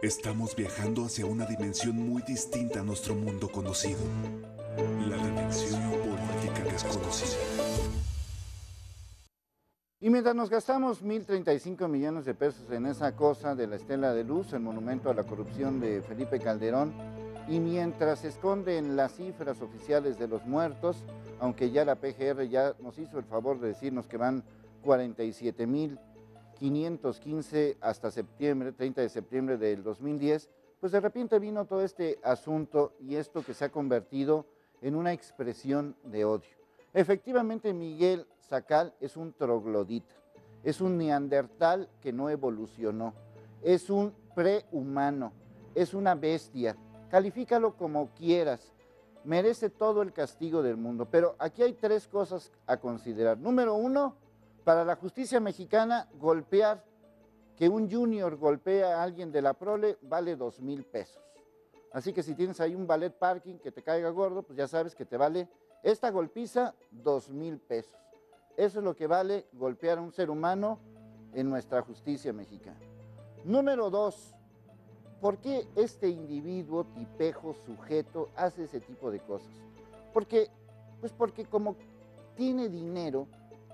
Estamos viajando hacia una dimensión muy distinta a nuestro mundo conocido, la dimensión política desconocida. Y mientras nos gastamos 1.035 millones de pesos en esa cosa de la Estela de Luz, el monumento a la corrupción de Felipe Calderón, y mientras se esconden las cifras oficiales de los muertos, aunque ya la PGR ya nos hizo el favor de decirnos que van 47.515 hasta septiembre, 30 de septiembre del 2010, pues de repente vino todo este asunto y esto que se ha convertido en una expresión de odio. Efectivamente, Miguel Sacal es un troglodita, es un neandertal que no evolucionó, es un prehumano, es una bestia, califícalo como quieras, merece todo el castigo del mundo, pero aquí hay tres cosas a considerar. Número uno, para la justicia mexicana, golpear, que un junior golpee a alguien de la prole vale 2,000 pesos. Así que si tienes ahí un ballet parking que te caiga gordo, pues ya sabes que te vale esta golpiza 2,000 pesos. Eso es lo que vale golpear a un ser humano en nuestra justicia mexicana. Número dos, ¿por qué este individuo, tipejo, sujeto, hace ese tipo de cosas? Porque como tiene dinero,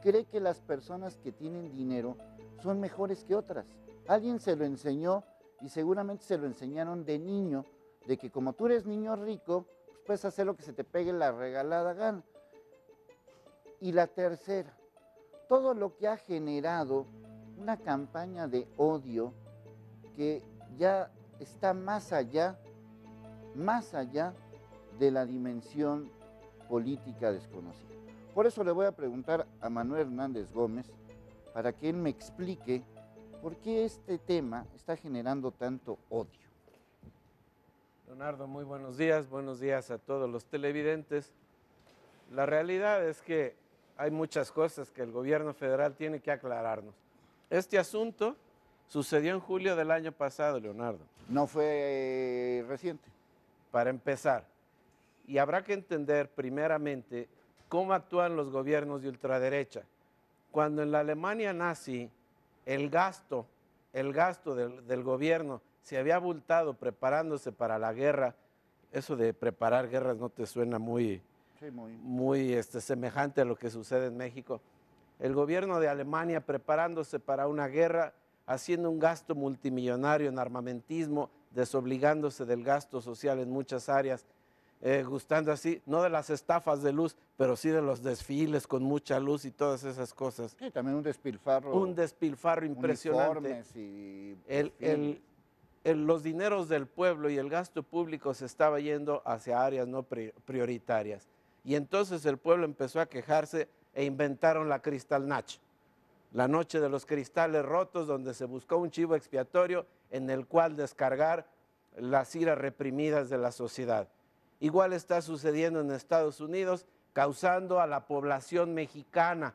cree que las personas que tienen dinero son mejores que otras. Alguien se lo enseñó y seguramente se lo enseñaron de niño, de que como tú eres niño rico, pues puedes hacer lo que se te pegue la regalada gana. Y la tercera, todo lo que ha generado una campaña de odio que ya está más allá de la dimensión política desconocida. Por eso le voy a preguntar a Manuel Hernández Gómez para que él me explique por qué este tema está generando tanto odio. Leonardo, muy buenos días a todos los televidentes. La realidad es que hay muchas cosas que el gobierno federal tiene que aclararnos. Este asunto sucedió en julio del año pasado, Leonardo. No fue reciente. Para empezar, y habrá que entender primeramente cómo actúan los gobiernos de ultraderecha. Cuando en la Alemania nazi el gasto del gobierno se había abultado preparándose para la guerra, eso de preparar guerras no te suena muy semejante a lo que sucede en México. El gobierno de Alemania preparándose para una guerra, haciendo un gasto multimillonario en armamentismo, desobligándose del gasto social en muchas áreas, gustando así, no de las estafas de luz, pero sí de los desfiles con mucha luz y todas esas cosas. Sí, también un despilfarro. Un despilfarro impresionante. Los dineros del pueblo y el gasto público se estaba yendo hacia áreas no prioritarias. Y entonces el pueblo empezó a quejarse e inventaron la Kristallnacht, la noche de los cristales rotos, donde se buscó un chivo expiatorio en el cual descargar las iras reprimidas de la sociedad. Igual está sucediendo en Estados Unidos, causando a la población mexicana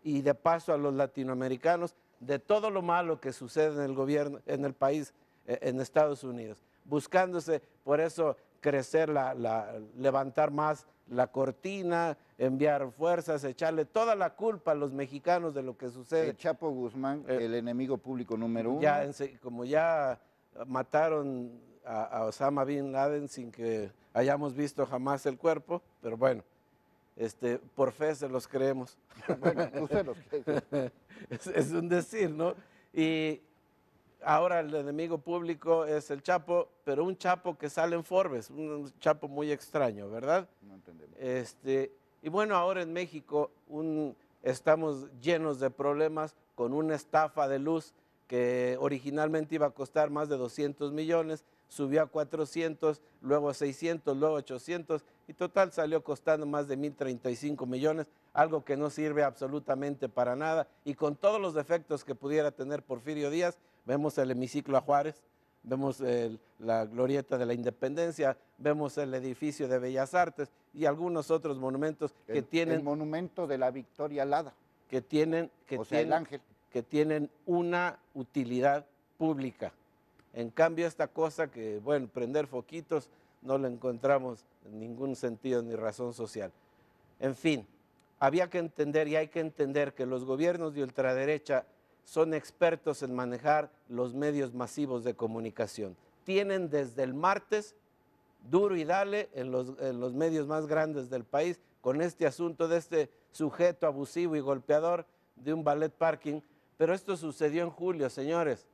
y de paso a los latinoamericanos de todo lo malo que sucede en el gobierno, en el país, en Estados Unidos, buscándose por eso crecer, levantar más la cortina, enviar fuerzas, echarle toda la culpa a los mexicanos de lo que sucede. El Chapo Guzmán, el enemigo público número uno. Como ya mataron a Osama Bin Laden sin que hayamos visto jamás el cuerpo, pero bueno, por fe se los creemos. Bueno, tú se los crees. Es un decir, ¿no? Y ahora el enemigo público es el Chapo, pero un Chapo que sale en Forbes, un Chapo muy extraño, ¿verdad? No entendemos. Y bueno, ahora en México estamos llenos de problemas con una estafa de luz que originalmente iba a costar más de 200 millones, subió a 400, luego a 600, luego a 800 y total salió costando más de 1.035 millones, algo que no sirve absolutamente para nada y con todos los defectos que pudiera tener Porfirio Díaz. Vemos el hemiciclo a Juárez, vemos la glorieta de la Independencia, vemos el edificio de Bellas Artes y algunos otros monumentos que tienen... El monumento de la Victoria Alada. El Ángel. Que tienen una utilidad pública. En cambio, esta cosa que, bueno, prender foquitos, no le encontramos ningún sentido ni razón social. En fin, había que entender y hay que entender que los gobiernos de ultraderecha son expertos en manejar los medios masivos de comunicación. Tienen desde el martes duro y dale en los medios más grandes del país con este asunto de este sujeto abusivo y golpeador de un ballet parking, pero esto sucedió en julio, señores.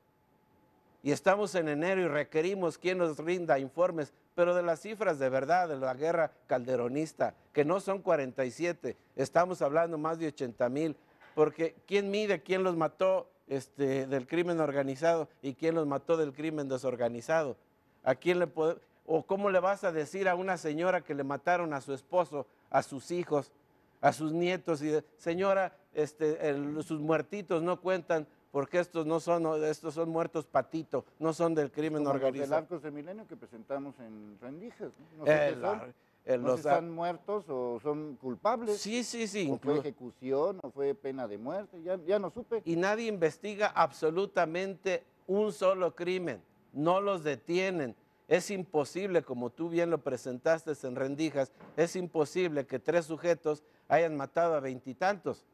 Y estamos en enero y requerimos quien nos rinda informes, pero de las cifras de verdad, de la guerra calderonista, que no son 47, estamos hablando más de 80,000, porque ¿quién mide quién los mató del crimen organizado y quién los mató del crimen desorganizado? ¿A quién le puede, o cómo le vas a decir a una señora que le mataron a su esposo, a sus hijos, a sus nietos, y señora, sus muertitos no cuentan porque estos son muertos patito, no son del crimen organizado? Los del Arcos de Milenio que presentamos en Rendijas, ¿no? No sé qué son. No sé si están muertos o son culpables. Sí. O fue ejecución, o fue pena de muerte, ya no supe. Y nadie investiga absolutamente un solo crimen, no los detienen. Es imposible, como tú bien lo presentaste en Rendijas, es imposible que 3 sujetos hayan matado a 20 y tantos.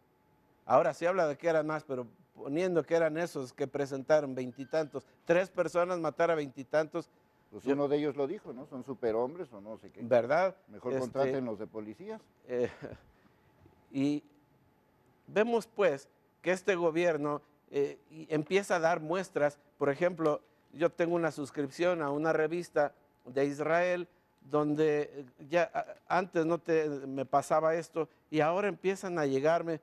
Ahora se habla de que eran más, pero poniendo que eran esos que presentaron 20 y tantos, 3 personas matar a 20 y tantos. Pues uno de ellos lo dijo, ¿no? Son superhombres o no sé qué. ¿Verdad? Mejor contraten los de policías. Y vemos pues que este gobierno empieza a dar muestras. Por ejemplo, yo tengo una suscripción a una revista de Israel donde ya antes no me pasaba esto y ahora empiezan a llegarme,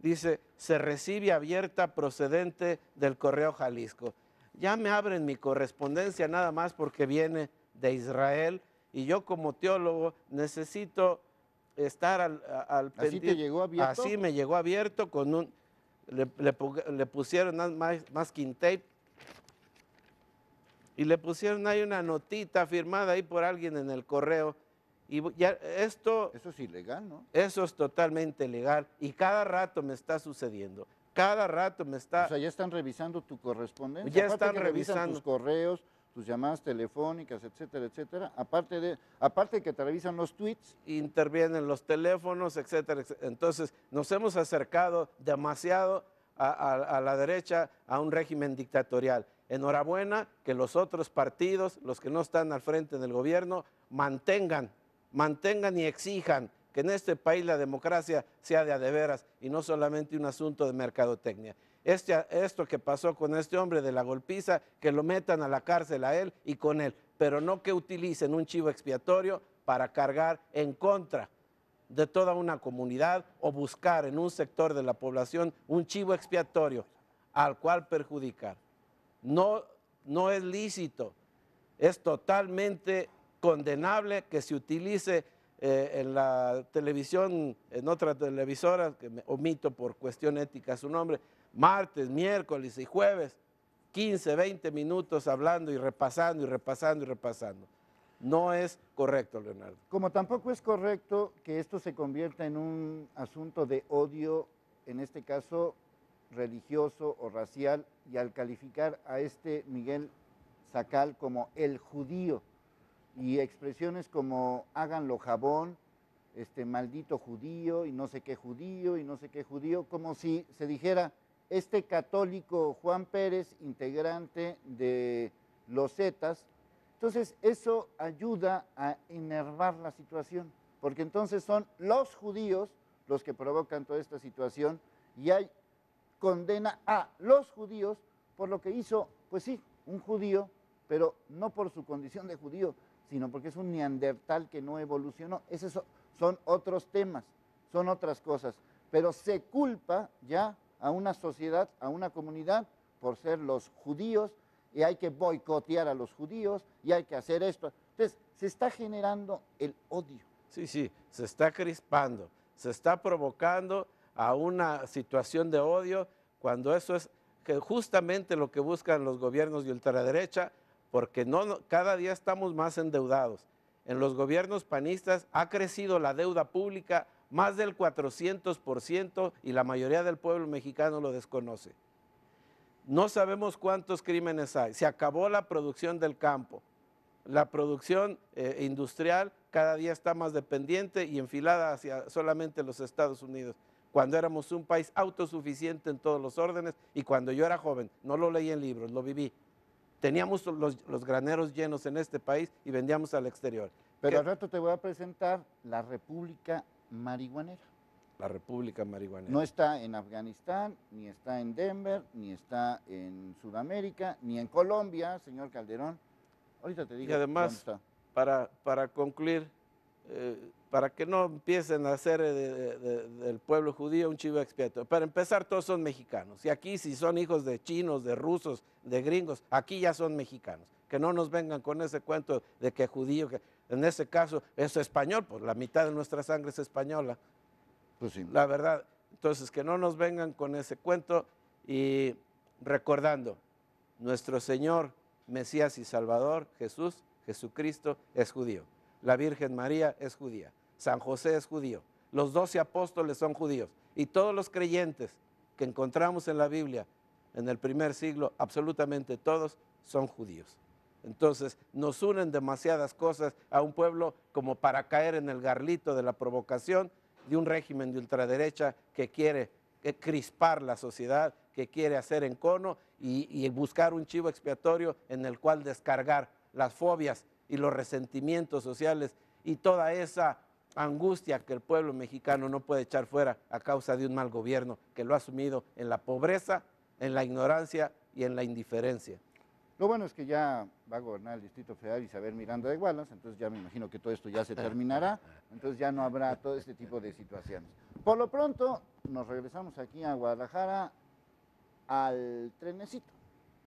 dice, se recibe abierta procedente del Correo Jalisco. Ya me abren mi correspondencia nada más porque viene de Israel y yo como teólogo necesito estar al pendiente. ¿Así te llegó abierto? Así me llegó abierto con le pusieron masking tape y le pusieron ahí una notita firmada ahí por alguien en el correo. Y ya eso es ilegal, ¿no? Eso es totalmente ilegal y cada rato me está sucediendo. Cada rato me está... O sea, ya están revisando tu correspondencia. Ya están revisando tus correos, tus llamadas telefónicas, etcétera, etcétera. Aparte de que te revisan los tweets. Intervienen los teléfonos, etcétera, etcétera. Entonces, nos hemos acercado demasiado a la derecha, a un régimen dictatorial. Enhorabuena que los otros partidos, los que no están al frente del gobierno, mantengan y exijan que en este país la democracia sea de a de veras y no solamente un asunto de mercadotecnia. Esto que pasó con este hombre de la golpiza, que lo metan a la cárcel a él y con él, pero no que utilicen un chivo expiatorio para cargar en contra de toda una comunidad o buscar en un sector de la población un chivo expiatorio al cual perjudicar. No es lícito, es totalmente condenable que se utilice en la televisión, en otra televisora, que me omito por cuestión ética su nombre, martes, miércoles y jueves, 15, 20 minutos hablando y repasando y repasando y repasando. No es correcto, Leonardo. Como tampoco es correcto que esto se convierta en un asunto de odio, en este caso religioso o racial, y al calificar a Miguel Sacal como el judío, y expresiones como háganlo jabón, maldito judío y no sé qué judío y no sé qué judío, como si se dijera católico Juan Pérez, integrante de los Zetas. Entonces eso ayuda a enervar la situación, porque entonces son los judíos los que provocan toda esta situación y hay condena a los judíos por lo que hizo, pues sí, un judío, pero no por su condición de judío, sino porque es un neandertal que no evolucionó. Esos son otros temas, son otras cosas, pero se culpa ya a una sociedad, a una comunidad, por ser los judíos, y hay que boicotear a los judíos, y hay que hacer esto. Entonces, se está generando el odio. Sí, se está crispando, se está provocando a una situación de odio, cuando eso es que justamente lo que buscan los gobiernos de ultraderecha, porque cada día estamos más endeudados. En los gobiernos panistas ha crecido la deuda pública más del 400% y la mayoría del pueblo mexicano lo desconoce. No sabemos cuántos crímenes hay. Se acabó la producción del campo. La producción industrial cada día está más dependiente y enfilada hacia solamente los Estados Unidos. cuando éramos un país autosuficiente en todos los órdenes y cuando yo era joven, no lo leí en libros, lo viví. Teníamos los graneros llenos en este país y vendíamos al exterior. Pero al rato te voy a presentar la República Marihuanera. La República Marihuanera. No está en Afganistán, ni está en Denver, ni está en Sudamérica, ni en Colombia, señor Calderón. Ahorita te digo Y además, dónde está. para concluir, para que no empiecen a hacer del pueblo judío un chivo expiatorio. Para empezar, todos son mexicanos. Y aquí, si son hijos de chinos, de rusos, de gringos, aquí ya son mexicanos. Que no nos vengan con ese cuento de que judío, que en ese caso es español, pues la mitad de nuestra sangre es española. Pues sí. La verdad. Entonces, que no nos vengan con ese cuento y recordando, nuestro Señor, Mesías y Salvador, Jesús, Jesucristo, es judío. La Virgen María es judía. San José es judío. Los 12 apóstoles son judíos. Y todos los creyentes que encontramos en la Biblia en el primer siglo, absolutamente todos son judíos. Entonces, nos unen demasiadas cosas a un pueblo como para caer en el garlito de la provocación de un régimen de ultraderecha que quiere crispar la sociedad, que quiere hacer encono y buscar un chivo expiatorio en el cual descargar las fobias y los resentimientos sociales y toda esa angustia que el pueblo mexicano no puede echar fuera a causa de un mal gobierno que lo ha sumido en la pobreza, en la ignorancia y en la indiferencia. Lo bueno es que ya va a gobernar el Distrito Federal Isabel Miranda de Gualas, entonces ya me imagino que todo esto ya se terminará, entonces ya no habrá todo este tipo de situaciones. Por lo pronto, nos regresamos aquí a Guadalajara al trenecito.